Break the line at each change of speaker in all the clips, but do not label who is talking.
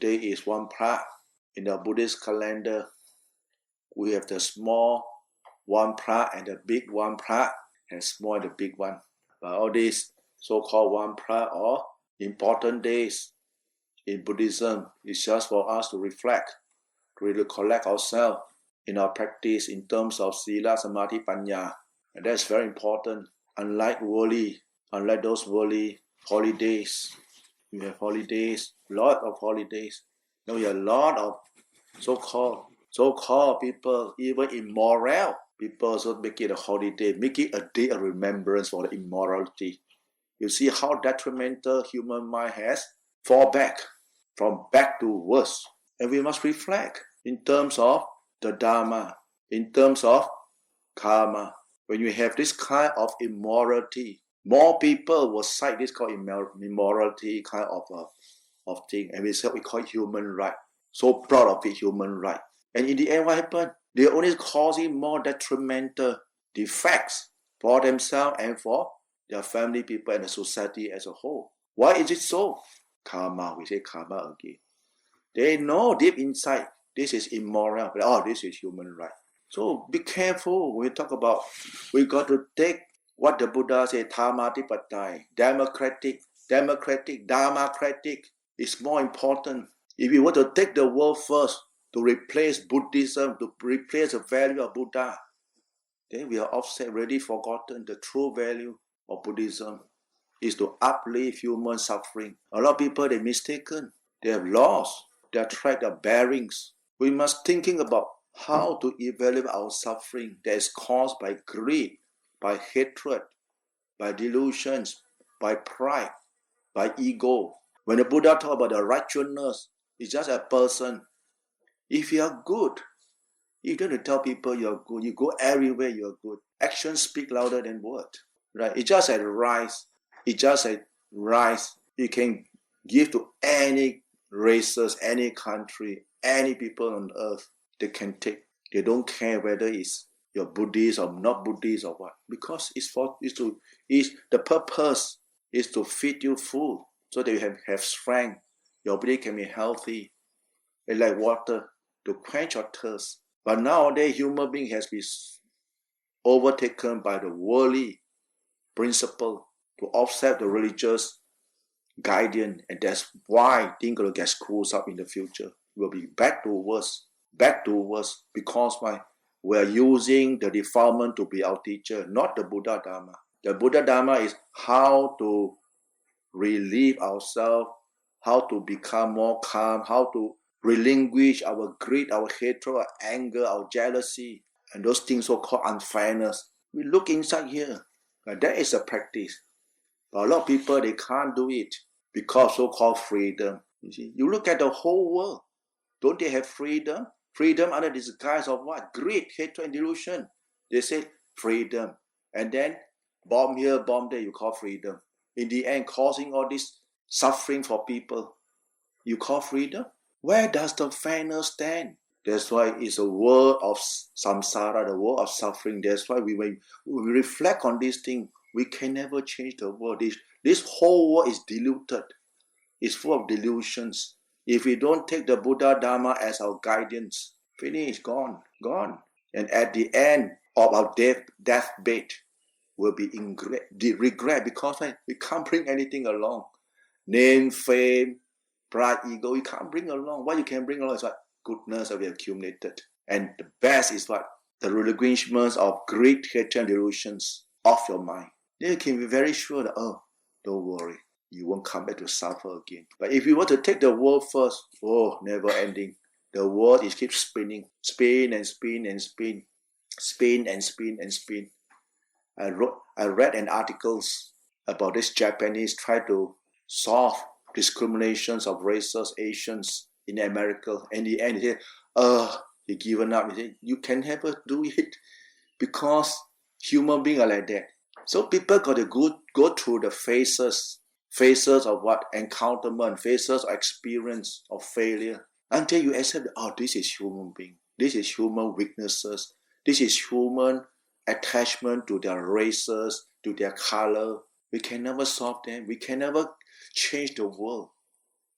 today is one pra. In the Buddhist calendar, we have the small one pra and the big one pra, and small and the big one. But all these so-called one pra or important days in Buddhism is just for us to reflect, to really collect ourselves in our practice in terms of sila, samadhi, panya. And that's very important. Unlike those worldly holidays, we have holidays, lot of holidays. Now we have a lot of so-called people, even immoral people also make it a holiday, make it a day of remembrance for the immorality. You see how detrimental human mind has fall back, from bad to worse. And we must reflect in terms of the Dhamma, in terms of karma. When you have this kind of immorality, more people will cite this called immorality kind of thing, and we call it human right. So proud of it, human right. And in the end, what happened? They're only causing more detrimental defects for themselves and for their family, people, and the society as a whole. Why is it so? Karma, we say karma again. They know deep inside this is immoral, but this is human right. So be careful when we talk about, we got to take what the Buddha said, Dhamma democratic is more important. If we want to take the world first to replace Buddhism, to replace the value of Buddha, then we are already forgotten the true value of Buddhism is to uplift human suffering. A lot of people, they're mistaken. They have lost their track, their bearings. We must thinking about how to evaluate our suffering that is caused by greed, by hatred, by delusions, by pride, by ego. When the Buddha talk about the righteousness, it's just a person. If you are good, you don't tell people you're good. You go everywhere you're good. Actions speak louder than words. Right? It's just a rice. It's just a rice. You can give to any races, any country, any people on earth. They can take. They don't care whether it's you're Buddhist or not Buddhist or what. Because the purpose is to feed you food so that you have strength. Your body can be healthy. It's like water to quench your thirst. But nowadays, human being has been overtaken by the worldly principle to offset the religious guidance, and that's why things will get screwed up in the future. We'll be back to worse, because we're using the defilement to be our teacher, not the Buddha Dhamma. The Buddha Dhamma is how to relieve ourselves, how to become more calm, how to relinquish our greed, our hatred, our anger, our jealousy, and those things so-called unfairness. We look inside here. That is a practice. But a lot of people, they can't do it because so-called freedom. You see, you look at the whole world. Don't they have freedom? Freedom under disguise of what? Greed, hatred, and delusion. They say freedom. And then bomb here, bomb there, you call freedom. In the end, causing all this suffering for people. You call freedom? Where does the fairness stand? That's why it's a world of samsara, the world of suffering. That's why when we reflect on this thing, we can never change the world. This whole world is diluted. It's full of delusions. If we don't take the Buddha Dhamma as our guidance, finish, gone. And at the end of our deathbed will be regret because we can't bring anything along. Name, fame, pride, ego, you can't bring along. What you can bring along is what? Goodness that we have accumulated. And the best is what? The relinquishment of greed, hatred, and delusions off your mind. Then you can be very sure that, don't worry, you won't come back to suffer again. But if you want to take the world first, never ending. The world is keeps spinning, spin and spin and spin, spin and spin and spin. I read an articles about this Japanese try to solve discriminations of races, Asians in America. In the end, he said, he given up. He said, you can never do it because human beings are like that. So people got to go through the phases of what? Encounterment, phases of experience of failure. Until you accept, this is human being. This is human weaknesses. This is human attachment to their races, to their color. We can never solve them. We can never change the world.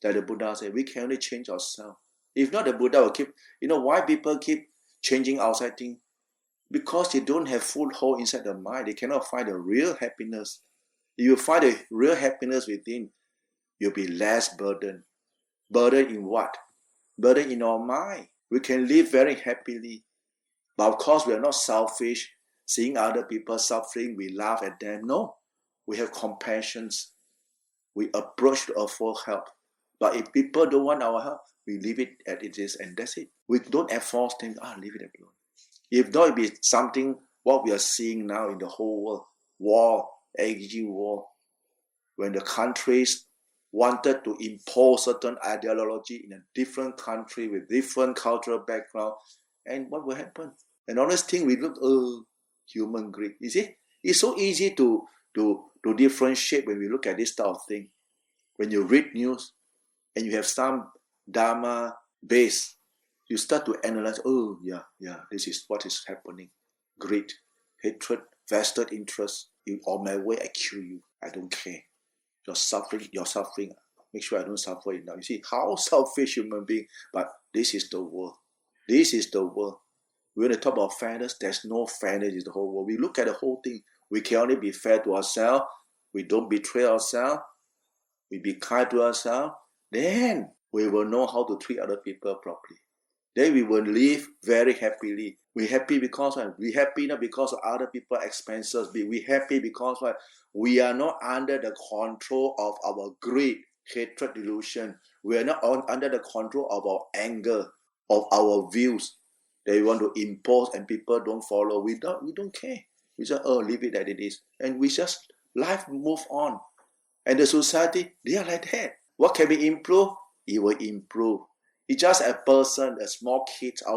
Like the Buddha said, we can only change ourselves. If not, the Buddha will keep, why people keep changing outside things? Because they don't have foothold inside the mind. They cannot find the real happiness. If you find the real happiness within, you'll be less burdened. Burden in what? Burden in our mind. We can live very happily. But of course, we are not selfish. Seeing other people suffering, we laugh at them. No. We have compassion. We approach to offer help. But if people don't want our help, we leave it as it is, and that's it. We don't enforce things. Leave it alone. If not, it be something what we are seeing now in the whole world. War, aging war. When the countries wanted to impose certain ideology in a different country with different cultural background, and what will happen? And all this thing we look, human greed. You see, it's so easy to differentiate when we look at this type of thing. When you read news and you have some Dhamma base, you start to analyze, this is what is happening. Greed, hatred, vested interest. On my way, I kill you. I don't care. You're suffering. Make sure I don't suffer enough. You see, how selfish human being. But this is the world. This is the world. When we talk about fairness, there's no fairness in the whole world. We look at the whole thing. We can only be fair to ourselves. We don't betray ourselves. We be kind to ourselves. Then we will know how to treat other people properly. Then we will live very happily. We're happy because we happy not because of other people's expenses. We happy because we are not under the control of our greed, hatred, delusion. We are not under the control of our anger, of our views that we want to impose and people don't follow. We don't care. We just leave it as it is. And we just life move on. And the society, they are like that. What can be improved? It will improve. It's just a person, a small kid. I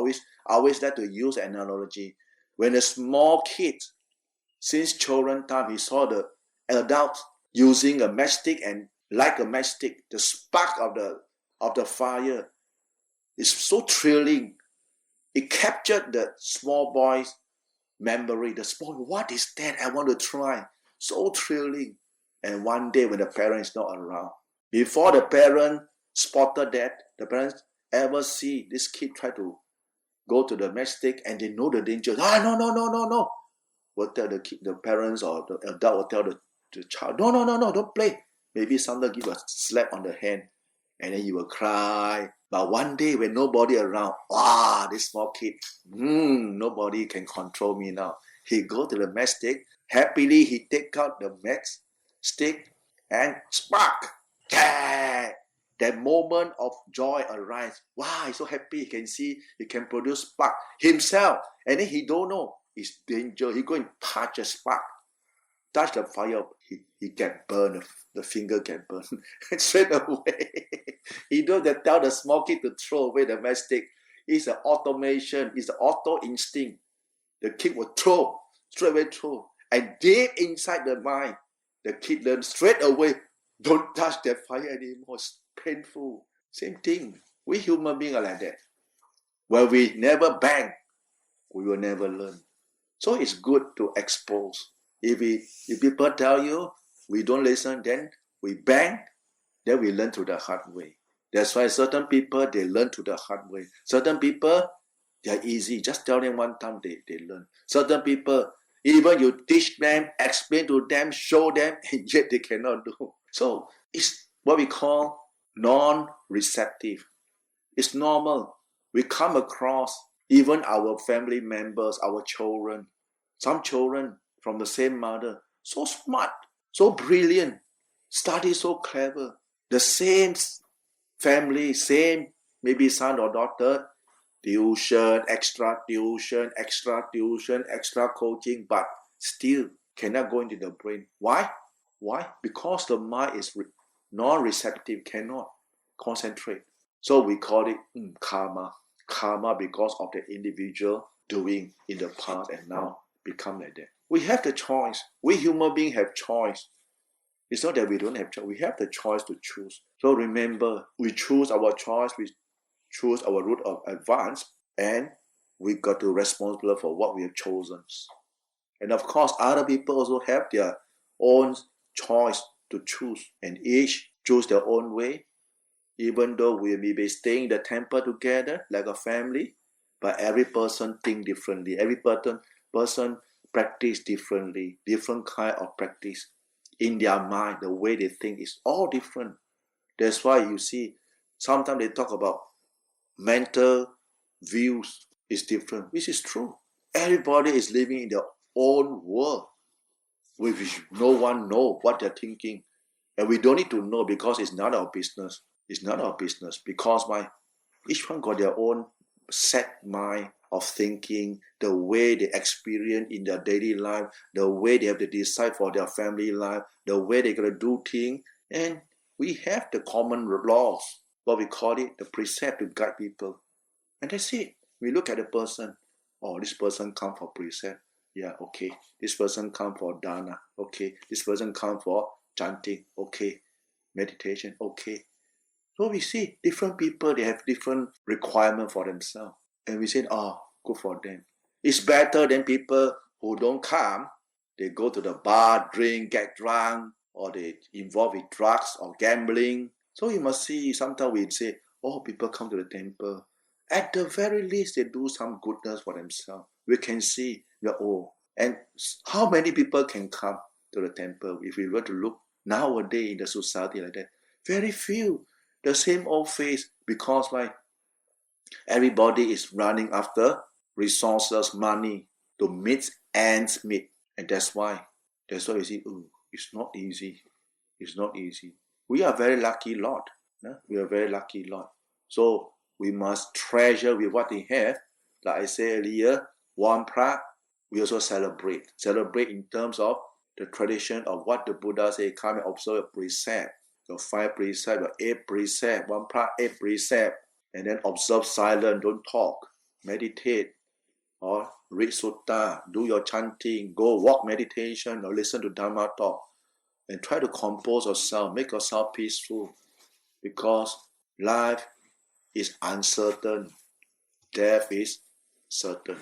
always like to use an analogy. When a small kid, since children time, he saw the adult using a matchstick, and like a matchstick, the spark of the fire is so thrilling. It captured the small boy's memory. The small, what is that? I want to try. So thrilling. And one day when the parent is not around, before the parent spotted that, the parents ever see this kid try to go to the matchstick and they know the danger. No. Will tell the kid, the parents or the adult will tell the child, no, don't play. Maybe somebody give a slap on the hand and then you will cry. But one day when nobody around, this small kid, nobody can control me now. He go to the matchstick. Happily, he take out the matchstick and spark. That moment of joy arises. Wow, he's so happy. He can see, he can produce spark himself. And then he don't know it's danger. He go and touch a spark, touch the fire. He get burned. The finger get burned. Straight away. He don't tell the small kid to throw away the matchstick. It's an automation. It's an auto instinct. The kid will straight away throw. And deep inside the mind, the kid learns straight away, don't touch that fire anymore. It's painful. Same thing. We human beings are like that. Where we never bang, we will never learn. So it's good to expose. If people tell you, we don't listen, then we bang, then we learn to the hard way. That's why certain people, they learn to the hard way. Certain people, they are easy. Just tell them one time, they learn. Certain people, even you teach them, explain to them, show them, and yet they cannot do. So it's what we call non-receptive. It's normal. We come across even our family members, our children, some children from the same mother, so smart, so brilliant, study so clever. The same family, same maybe son or daughter, tuition, extra coaching, but still cannot go into the brain. Why? Because the mind is non-receptive, cannot concentrate. So we call it karma. Karma because of the individual doing in the past and now become like that. We have the choice. We human beings have choice. It's not that we don't have choice. We have the choice to choose. So remember, we choose our choice. We choose our route of advance, and we got to be responsible for what we have chosen. And of course, other people also have their own choice to choose, and each choose their own way. Even though we may be staying in the temple together like a family, but every person think differently. Every person practice differently, different kind of practice. In their mind, the way they think is all different. That's why you see, sometimes they talk about mental views is different, which is true. Everybody is living in their own world, which no one knows what they're thinking. And we don't need to know because it's not our business. It's not our business because each one got their own set mind of thinking, the way they experience in their daily life, the way they have to decide for their family life, the way they're going to do things. And we have the common laws, what we call it, the precept to guide people. And that's it. We look at the person. Oh, this person come for precept. Yeah, okay. This person come for dana. Okay. This person come for chanting. Okay. Meditation. Okay. So we see different people, they have different requirements for themselves. And we say, oh, good for them. It's better than people who don't come. They go to the bar, drink, get drunk, or they involve with drugs or gambling. So you must see, sometimes we say, oh, people come to the temple. At the very least, they do some goodness for themselves. We can see, and how many people can come to the temple if we were to look nowadays in the society like that? Very few. The same old face because everybody is running after resources, money to meet ends meet. And that's why you see, it's not easy. It's not easy. We are very lucky lot. We are very lucky lot. So we must treasure with what we have. Like I said earlier, one Pra, we also celebrate. Celebrate in terms of the tradition of what the Buddha said, come and observe a precept. Your 5 precepts, your 8 precepts, one Pra, 8 precepts, and then observe silence, don't talk, meditate, or read sutta, do your chanting, go walk meditation, or listen to Dhamma talk, and try to compose yourself, make yourself peaceful, because life is uncertain, death is certain.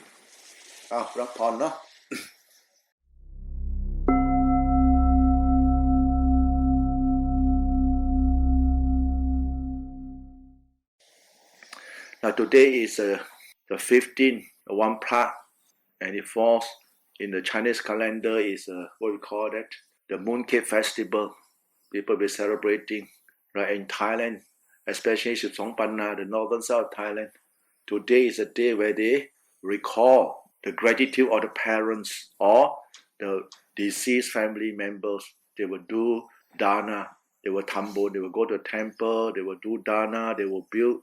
รับพรเนาะNow today is the 15th, one Pra, and it falls in the Chinese calendar is what we call that, the Mooncake Festival. People will be celebrating, right, in Thailand, especially Songpanna, the northern south of Thailand. Today is a day where they recall the gratitude of the parents or the deceased family members. They will do dana, they will tumble, they will go to a temple, they will do dana, they will build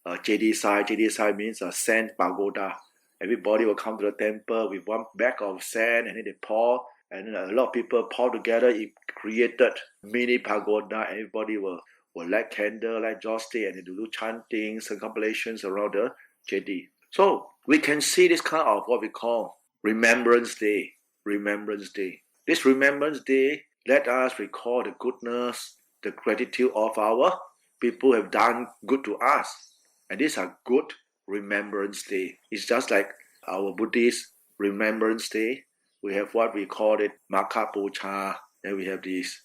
JD side. JD side means a sand pagoda. Everybody will come to the temple with one bag of sand, and then they pour, and then a lot of people pour together. It created mini pagoda. Everybody will light candle, light joss-stick, and they do chanting, circumambulations around the JD. So we can see this kind of what we call Remembrance Day. Remembrance Day. This Remembrance Day let us recall the goodness, the gratitude of our people who have done good to us. And these are good Remembrance Day. It's just like our Buddhist Remembrance Day. We have what we call it Maka Pucha. And we have this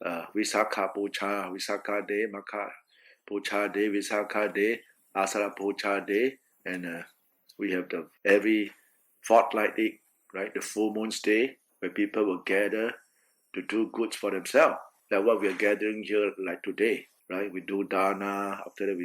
Visakha Pucha, Visakha Day, Maka Pucha Day, Visakha Day, Asara Pucha Day. And we have the every fortnightly, right, the full moon's day, where people will gather to do good for themselves. Like what we are gathering here like today, right? We do dana, after that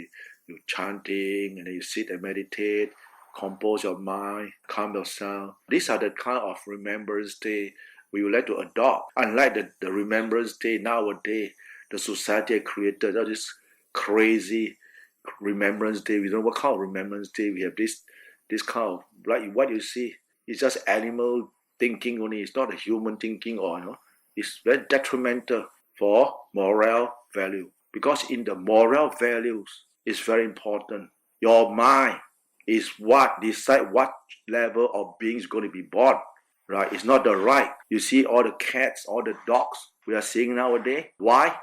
you chanting, and then you sit and meditate, compose your mind, calm yourself. These are the kind of Remembrance Day we would like to adopt. Unlike the Remembrance Day nowadays, the society created all this crazy Remembrance Day. We don't know what kind of Remembrance Day. We have this kind of, like what you see, it's just animal thinking only. It's not a human thinking, or it's very detrimental for moral value. Because in the moral values, it's very important. Your mind is what decide what level of being is going to be born. Right? It's not the right. You see all the cats, all the dogs we are seeing nowadays. Why?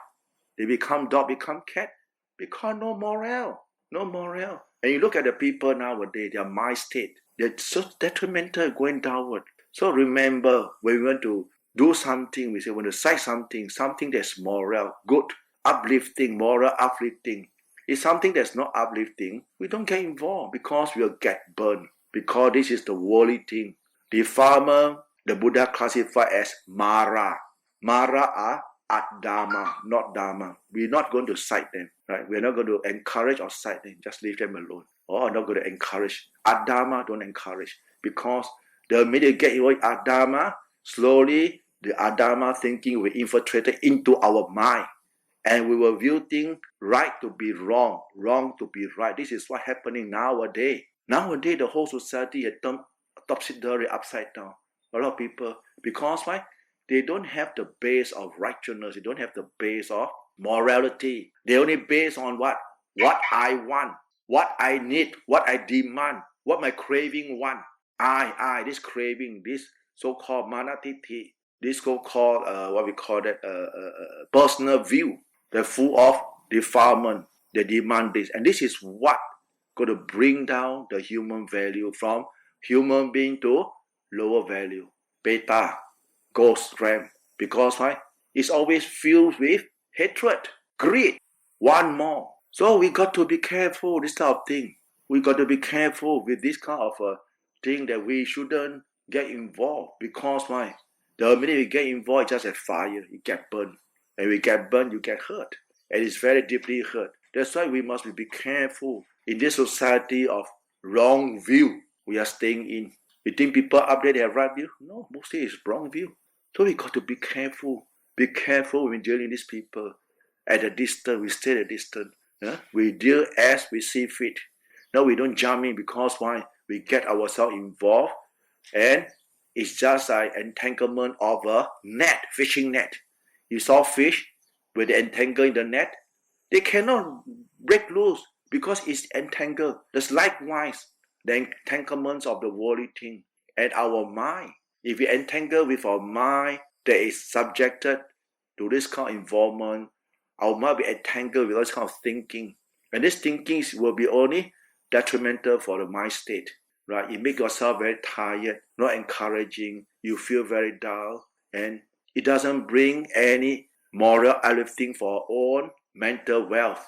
They become dog, become cat. Because no moral. No moral. And you look at the people nowadays, their mind state, they're so detrimental, going downward. So remember, when we want to do something, we say, when to say something that's moral, good, uplifting, moral uplifting, It's something that's not uplifting. We don't get involved because we'll get burned. Because this is the worldly thing. The farmer, the Buddha classified as Mara. Mara are Dhamma, not Dhamma. We're not going to cite them, right? We're not going to encourage or cite them. Just leave them alone. Or not going to encourage. Dhamma, don't encourage. Because the minute you get involved in Dhamma, slowly the Dhamma thinking will infiltrate into our mind. And we will view things right to be wrong, wrong to be right. This is what's happening nowadays. Nowadays, the whole society has turned topsy-turvy, upside down. A lot of people, because why? They don't have the base of righteousness. They don't have the base of morality. They only base on what? What I want, what I need, what I demand, what my craving want. This craving, this so-called manatiti, this so-called, what we call that, personal view. They're full of defilement. They demand this. And this is what going to bring down the human value from human being to lower value. Beta, ghost RAM. Because why? It's always filled with hatred, greed, want more. So we got to be careful, this type of thing. We got to be careful with this kind of thing that we shouldn't get involved. Because why? The minute we get involved, it's just a fire. You get burned. And we get burned, you get hurt. And it's very deeply hurt. That's why we must be careful. In this society of wrong view, we are staying in. You think people up there, they have right view? No, mostly it's wrong view. So we got to be careful. Be careful when dealing with these people. At a distance, we stay at a distance. We deal as we see fit. No, we don't jump in because why? We get ourselves involved. And it's just an entanglement of a net, fishing net. You saw fish, when they entangle in the net, they cannot break loose because it's entangled. That's likewise the entanglements of the worldly thing and our mind. If we entangle with our mind that is subjected to this kind of involvement, our mind will be entangled with this kind of thinking. And this thinking will be only detrimental for the mind state. Right? It makes yourself very tired, not encouraging, you feel very dull, and it doesn't bring any moral uplifting for our own mental wealth.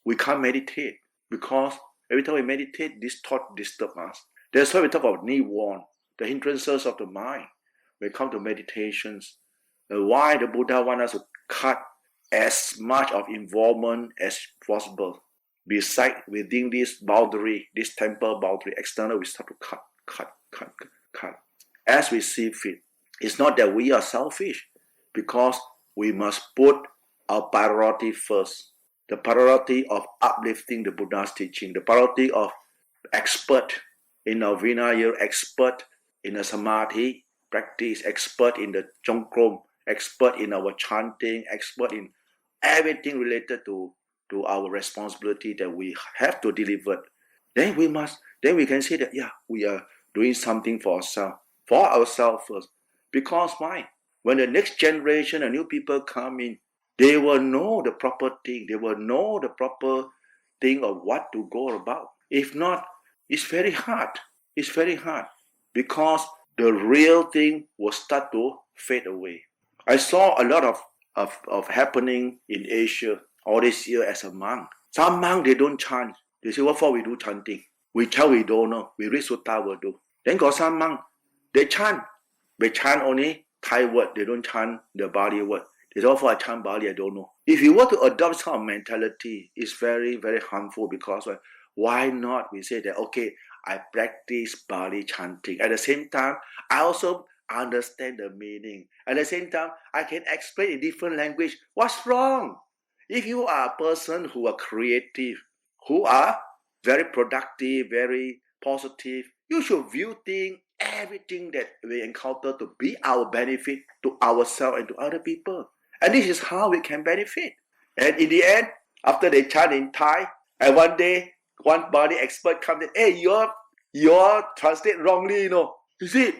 We can't meditate because every time we meditate, this thought disturbs us. That's why we talk about nirvana, the hindrances of the mind. When it comes to meditations, why the Buddha wants us to cut as much of involvement as possible. Besides, within this boundary, this temple boundary, external, we start to cut. As we see fit. It's not that we are selfish, because we must put our priority first. The priority of uplifting the Buddha's teaching, the priority of expert in our Vinaya, expert in the Samadhi practice, expert in the Chongkrom, expert in our chanting, expert in everything related to our responsibility that we have to deliver. Then we can say that, we are doing something for ourselves first. Because why? When the next generation and new people come in, they will know the proper thing. They will know the proper thing of what to go about. If not, it's very hard. It's very hard. Because the real thing will start to fade away. I saw a lot of happening in Asia all this year as a monk. Some monks, they don't chant. They say, what for we do chanting? We chant, we don't know. We read sutta, we do. Then got some monks, they chant. They chant only Thai word. They don't chant the Bali word. They say, what for I chant Bali, I don't know. If you want to adopt this kind of mentality, it's very, very harmful because why not? We say that, okay, I practice Bali chanting. At the same time, I also understand the meaning. At the same time, I can explain in different language. What's wrong? If you are a person who are creative, who are very productive, very positive, you should view things, everything that we encounter to be our benefit to ourselves and to other people. And this is how we can benefit. And in the end, after they chant in Thai, and one day, one Bali expert comes in, hey, you're translate wrongly, You see?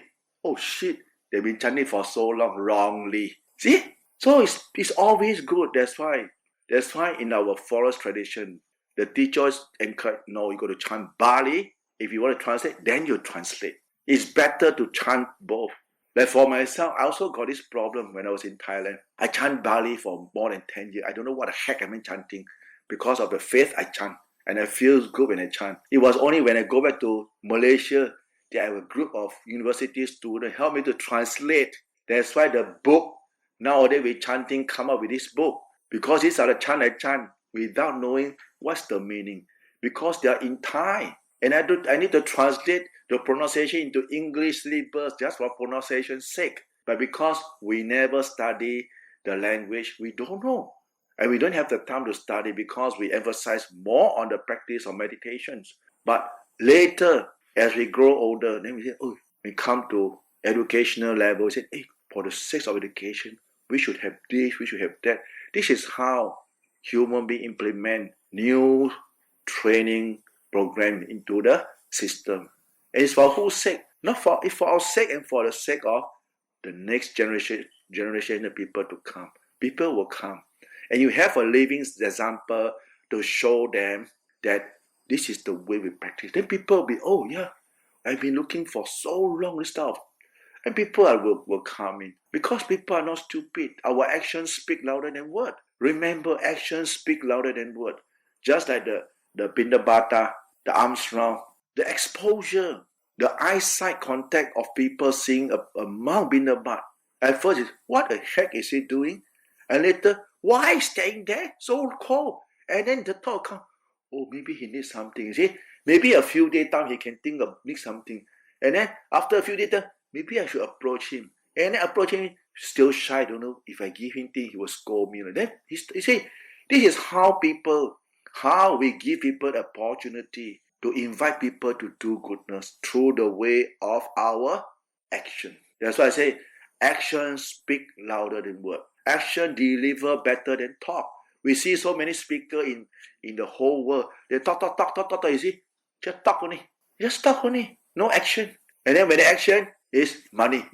Oh shit, they've been chanting for so long, wrongly. See? So it's always good. That's why in our forest tradition, the teachers encourage, no, you got to chant Bali. If you want to translate, then you translate. It's better to chant both. Like for myself, I also got this problem when I was in Thailand. I chant Bali for more than 10 years. I don't know what the heck I've been chanting. because of the faith I chant. And I feel good when I chant. It was only when I go back to Malaysia that I have a group of university students help me to translate. That's why the book, nowadays we chanting, come up with this book. Because these are the chant I chant without knowing what's the meaning. Because they are in Thai. And I need to translate the pronunciation into English syllabus just for pronunciation's sake. But because we never study the language, we don't know. And we don't have the time to study because we emphasize more on the practice of meditations. But later, as we grow older, then we say, oh, we come to educational level, we say, hey, for the sake of education, we should have this, we should have that. This is how human beings implement new training program into the system. And it's for whose sake? Not for, it's for our sake and for the sake of the next generation of people to come. People will come. And you have a living example to show them that this is the way we practice. Then people will be, oh yeah, I've been looking for so long this stuff. And people will come in. Because people are not stupid. Our actions speak louder than words. Remember, actions speak louder than words. Just like the Pindabata, the arms round, the exposure, the eyesight contact of people seeing a monk Pindabat. At first, it's, what the heck is he doing? And later, why is staying there? So cold. And then the thought comes, oh, maybe he needs something. See? Maybe a few days time he can think of need something. And then after a few days time, maybe I should approach him. And then approach him, still shy, don't know. If I give him things, he will scold me. Then you see, this is how we give people the opportunity to invite people to do goodness through the way of our action. That's why I say, action speak louder than words. Action deliver better than talk. We see so many speakers in the whole world. They talk, you see? Just talk only. No action. And then when the action is money.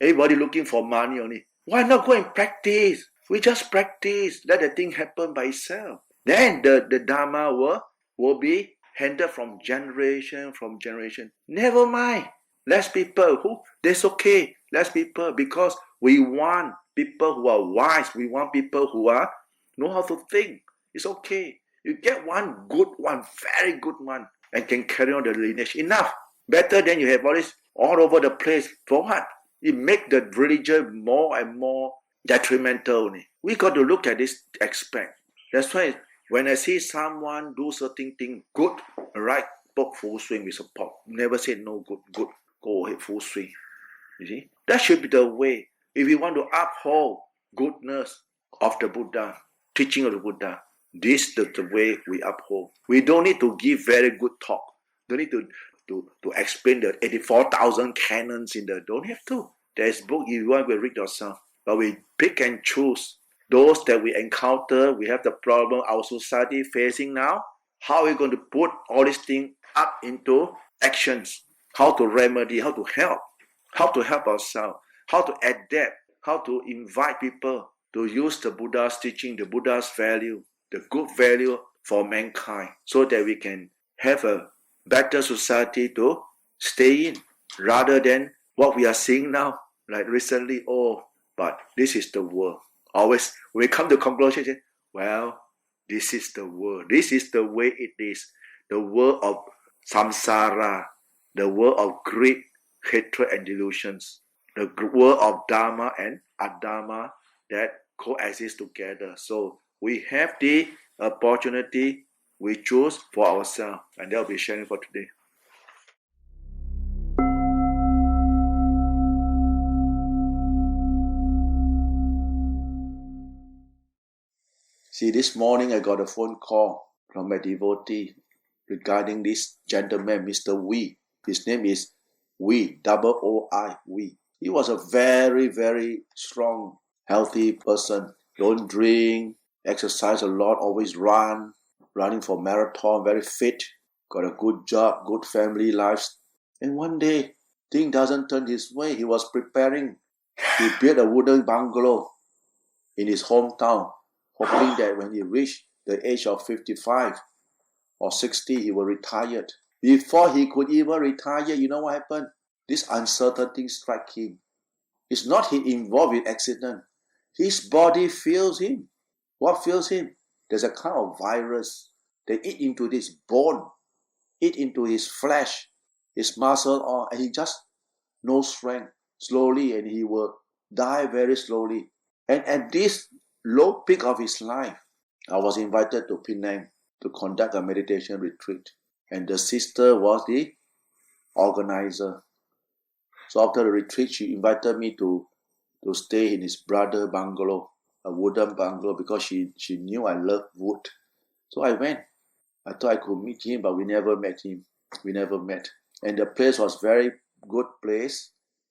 Everybody looking for money only. Why not go and practice? We just practice. Let the thing happen by itself. Then the Dhamma will be handed from generation. Never mind. Less people. That's okay. Less people because we want people who are wise. We want people who know how to think. It's okay. You get one good one, very good one, and can carry on the lineage. Enough. Better than you have all this all over the place. For what? It make the religion more and more detrimental. We got to look at this aspect. That's why when I see someone do certain thing good, right, put full swing, we support. Never say no good. Go ahead, full swing. You see? That should be the way. If we want to uphold goodness of the Buddha, teaching of the Buddha, this is the way we uphold. We don't need to give very good talk. Don't need to explain the 84,000 canons in the... Don't have to. There's book you want to read yourself. But we pick and choose those that we encounter. We have the problem our society facing now. How are we going to put all these things up into actions? How to remedy, how to help ourselves, how to adapt, how to invite people to use the Buddha's teaching, the Buddha's value, the good value for mankind, so that we can have a better society to stay in, rather than what we are seeing now, like recently, but this is the world. Always, when we come to conclusion, say, well, this is the world. This is the way it is. The world of samsara, the world of greed, hatred, and delusions. The world of Dhamma and Adhamma that coexist together. So we have the opportunity we choose for ourselves. And that will be sharing for today. See, this morning I got a phone call from a devotee regarding this gentleman, Mr. Wee. His name is Wee, Woi, Wee. He was a very, very strong, healthy person. Don't drink, exercise a lot, always running for marathon, very fit, got a good job, good family life. And one day, things doesn't turn his way. He was preparing. He built a wooden bungalow in his hometown, hoping that when he reached the age of 55 or 60, he will retire. Before he could even retire, you know what happened? This uncertainty struck him. It's not he involved in accident. His body feels him. What feels him? there's a kind of virus. They eat into this bone, eat into his flesh, his muscle, and he just no strength slowly, and he will die very slowly. And at this low peak of his life, I was invited to Penang to conduct a meditation retreat, and the sister was the organizer. So after the retreat, she invited me to stay in his brother bungalow, a wooden bungalow, because she knew I love wood. So I went. I thought I could meet him, but we never met him. We never met. And the place was very good place.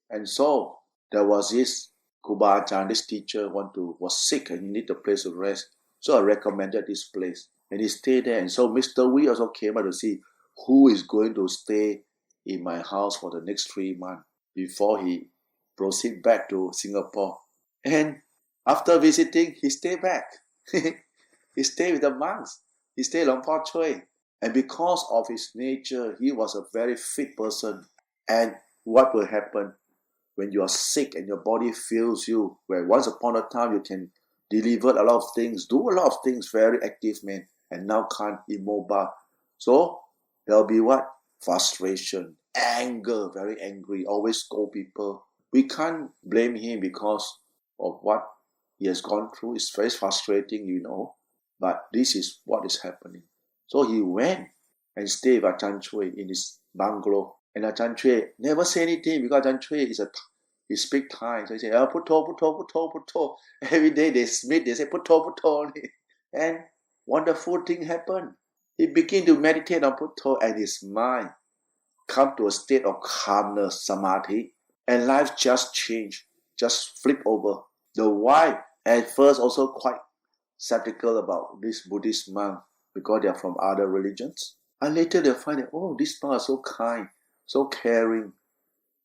And so there was this Kuba Ajahn, this teacher, was sick and he needed a place to rest. So I recommended this place. And he stayed there. And so Mr. Wee also came out to see who is going to stay in my house for the next 3 months before he proceed back to Singapore. And after visiting, he stayed back. He stayed with the monks. He stayed Long Po Chui. And because of his nature, he was a very fit person. And what will happen when you are sick and your body fails you, where once upon a time you can deliver a lot of things, do a lot of things, very active man, and now can't, immobile. So there'll be what? Frustration, anger, very angry, always scold people. We can't blame him because of what he has gone through. It's very frustrating, you know. But this is what is happening. So he went and stayed with Ajahn Choi in his bungalow. And Ajahn Choi never say anything because Ajahn Choi he speak Thai. So he say, Putto, Putto, Putto, Putto. Every day they meet, they say Putto, Putto. And wonderful thing happened. He began to meditate on Putto and his mind come to a state of calmness, samadhi. And life just changed, just flip over. The wife at first also quite skeptical about this Buddhist monk because they are from other religions. And later they find that, oh, this monk is so kind, so caring,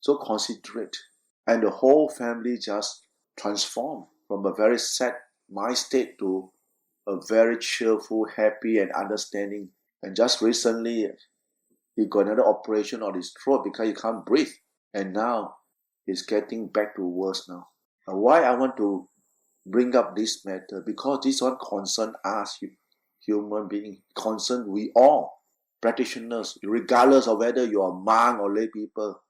so considerate. And the whole family just transformed from a very sad mind state to a very cheerful, happy and understanding. And just recently, he got another operation on his throat because he can't breathe. And now he's getting back to worse now. And why I want to bring up this matter? Because this one concern us, human beings, concern we all, practitioners, regardless of whether you are monk or lay people,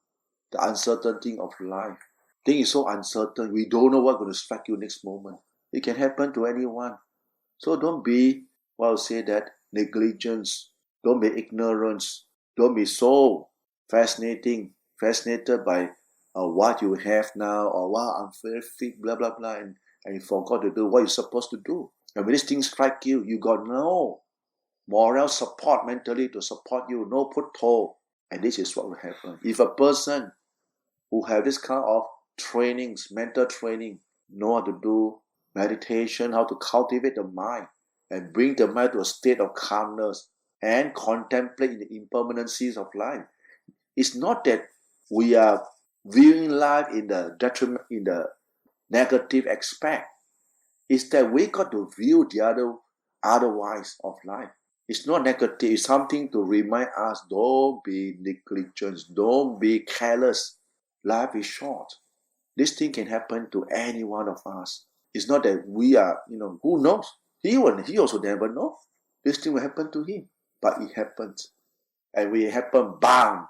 the uncertainty of life. Things is so uncertain. We don't know what's going to strike you next moment. It can happen to anyone. So don't be, negligence. Don't be ignorance. Don't be so fascinated by what you have now, or wow, I'm very fit, blah, blah, blah, and you forgot to do what you're supposed to do. And when this thing strike you, you got no moral support mentally to support you, no putto. And this is what will happen. If a person who have this kind of trainings, mental training, know how to do meditation, how to cultivate the mind, and bring the mind to a state of calmness, and contemplate the impermanencies of life. It's not that we are viewing life in the detriment, in the negative aspect. It's that we got to view the otherwise of life. It's not negative. It's something to remind us, don't be negligent, don't be careless. Life is short. This thing can happen to any one of us. It's not that we are, who knows? He also never know. This thing will happen to him. But it happens. And when it happens, bang!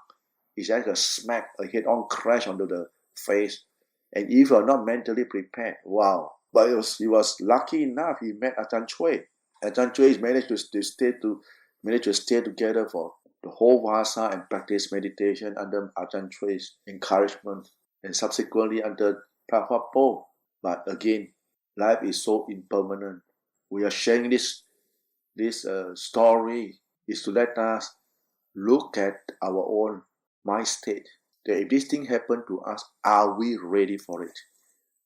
It's like a smack, a head-on crash onto the face. And if you're not mentally prepared, wow. But he was lucky enough, he met Ajahn Choi. Ajahn Choi managed to stay together for the whole Vasa and practice meditation under Ajahn Choi's encouragement, and subsequently under Prabhupada Po. But again, life is so impermanent. We are sharing this story is to let us look at our own mind state. That if this thing happened to us, are we ready for it?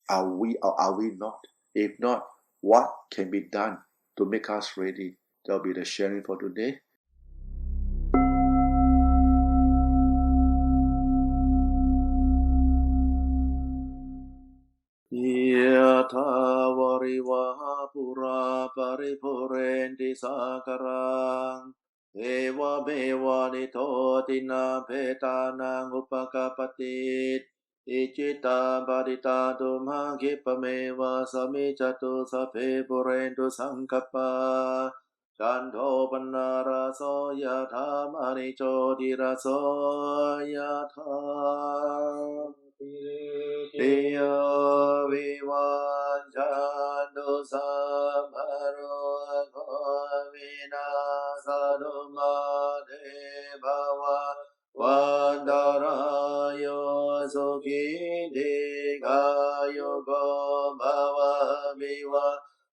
Are we or are we not? If not, what can be done to make us ready? That will be the sharing for today. Yatha varivaha pura paripurenti sakarang eva meva nitotina petana upakapatit อิจิตาปฏิตาตุมหังคิปะเมวะสมิจตุสัพเพปุเรนตุสังคปาจันโทปนาราโสยธามณิโชติราโสยธาติโยวิวัจจันตุสัพพะโรโควินาศตุมาเตภวะวันตรายโยสุขิติกายุโกภวะมิวะ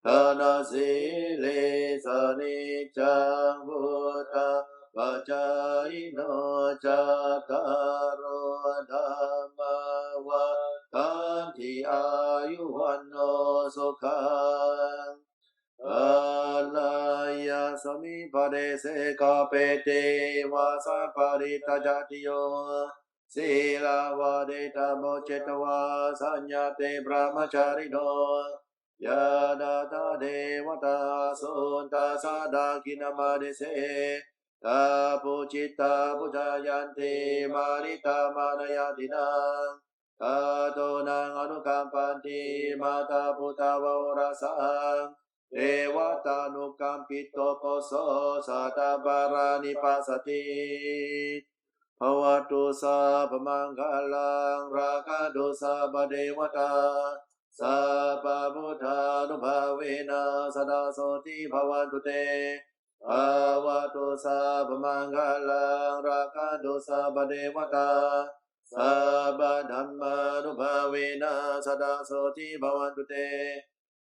ธนาสิเลสนิจังพุทธปัจจายโนจัตตารโอธัมมาวัฏันติอายุวันโนสุขังอาลายาสมิปะเดเสกาเปเตวาสะปะริตจัตติโยศีลาวะเดตโมเจตวาสัญญาเตพระมจาริโนยาดาตาเดวตาสุนตาสาดากินามาเดเสตาปุจิตาปุจายันติมาริตามานายตินังตาโตนังอนุกัมปันติมาตาพุทธาวราสังเทวตานุกัมปิโตโปโสสัตตบารานิปัสสติภวตุสาพมังคลังราคะตุสาปเดวตาสัพพพุทธานุภาเวนะสดาโสติภวันตุเตภวตุสาพมังคลังราคะตุสาปเดวตาสัพพธัมมานุภาเวนะสดาโสติภวันตุเต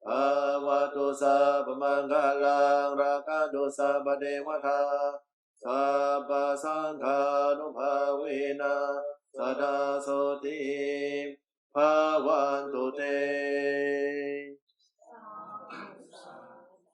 ภวตุสาพมังคลังราคะตุสาปเดวตาสัพพสังฆานุภาเวนะสดาโสติ